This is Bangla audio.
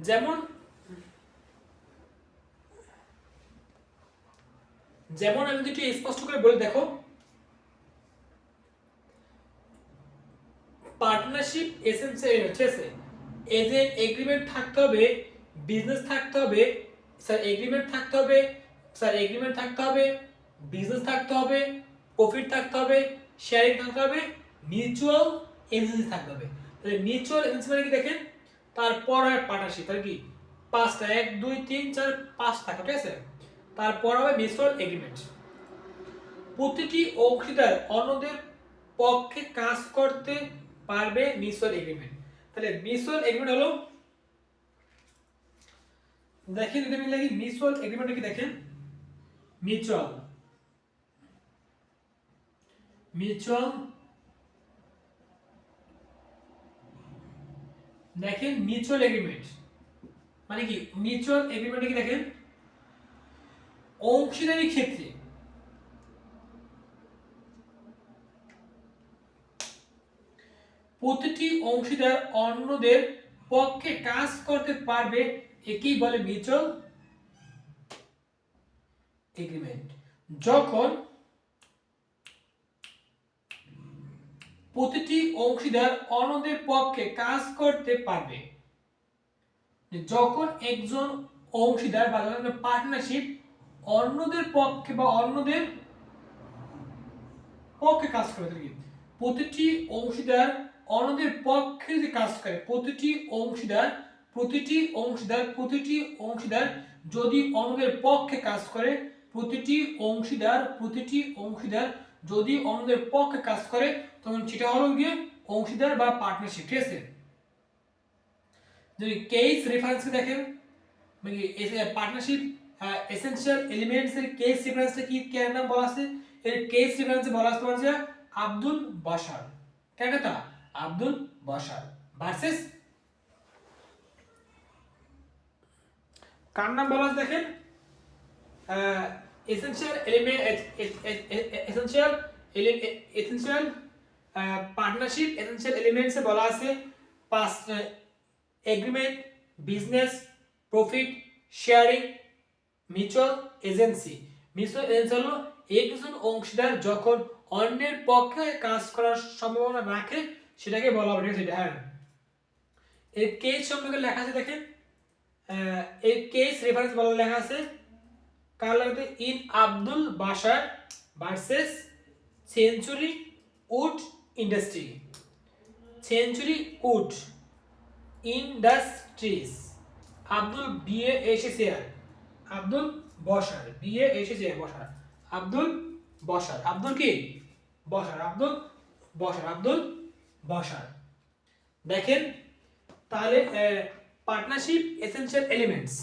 যেমন যেমন আমি যদি একটু স্পষ্ট করে বলে দেখো, পার্টনারশিপ এসেনশিয়াল হচ্ছে এজেন্ট এগ্রিমেন্ট থাকতে হবে, বিজনেস থাকতে হবে, এগ্রিমেন্ট থাকতে হবে, এগ্রিমেন্ট থাকতে হবে, বিজনেস থাকতে হবে, প্রফিট থাকতে হবে, শেয়ারিং থাকতে হবে, মিউচুয়াল এজেন্সি থাকতে হবে। তাহলে মিউচুয়াল এজেন্সি মানে কি দেখেন, তারপর হয় পার্টনারশিপ, তাহলে কি পাঁচটা, 1 2 3 4 5 থাকে, ঠিক আছে। তারপর হবে মিউচুয়াল এগ্রিমেন্ট। প্রতিটি অংশীদার অন্যদের পক্ষে কাজ করতে পারবে মিউচুয়াল এগ্রিমেন্ট। তাহলে মিউচুয়াল এগ্রিমেন্ট হলো, দেখেন যদি আমি লিখি মিউচুয়াল এগ্রিমেন্ট কি দেখেন, মিউচুয়াল মিউচুয়াল দেখেন মিউচুয়াল এগ্রিমেন্ট মানে কি, মিউচুয়াল এগ্রিমেন্ট কি দেখেন, অংশীদারি ক্ষেত্রে প্রতিটি অংশীদার অন্যদের পক্ষে কাজ করতে পারবে, একেই বলে মিউচুয়াল এগ্রিমেন্ট। যখন প্রতিটি অংশীদার অন্যদের পক্ষে কাজ করতে পারবে, যখন একজন অংশীদার বা পার্টনারশিপ অন্যদের পক্ষে বা অন্যদের পক্ষে কাজ করে থাকে, প্রতিটি অংশীদার অন্যদের পক্ষে যে কাজ করে, প্রতিটি অংশীদার যদি অন্যদের পক্ষে কাজ করে, প্রতিটি অংশীদার যদি অন্যদের পক্ষে কাজ করে, তখন সেটা হলো গিয়ে অংশীদার বা পার্টনারশিপ, ঠিক আছে। যদি কেস রেফারেন্স দেখেন, মানে পার্টনারশিপ এসেনশিয়াল এলিমেন্টস এর কেস রেফারেন্সটা কি এর নাম বলা আছে, এর কেস রেফারেন্সে বলা আছে তোমার যে আব্দুল বাশার, কেন কথা আব্দুল বাশার ভার্সেস কার নাম বলা আছে দেখেন, essential element essential partnership essential এলিমেন্টসে বলা আছে পাঁচ, agreement, business, profit, sharing, mutual agency. Mutual agency হলো একজন অংশীদার যখন অন্যের পক্ষে কাজ করার সম্ভাবনা রাখে সেটাকে বলা হবে, ঠিক আছে। হ্যাঁ, এর কেস সম্পর্কে লেখা আছে দেখেন, এই কেস রেফারেন্স বলা লেখা আছে কার লাগবে, in Abdul Bashar versus century wood industry, century wood industries, Abdul BA assessor, Abdul Basar, BA এসেসিয়ার বসার, আব্দুল বসার, আব্দুল কি বসার, আব্দুল বসার, আব্দুল বসার। দেখেন তাহলে পার্টনারশিপ এসেনশিয়াল এলিমেন্টস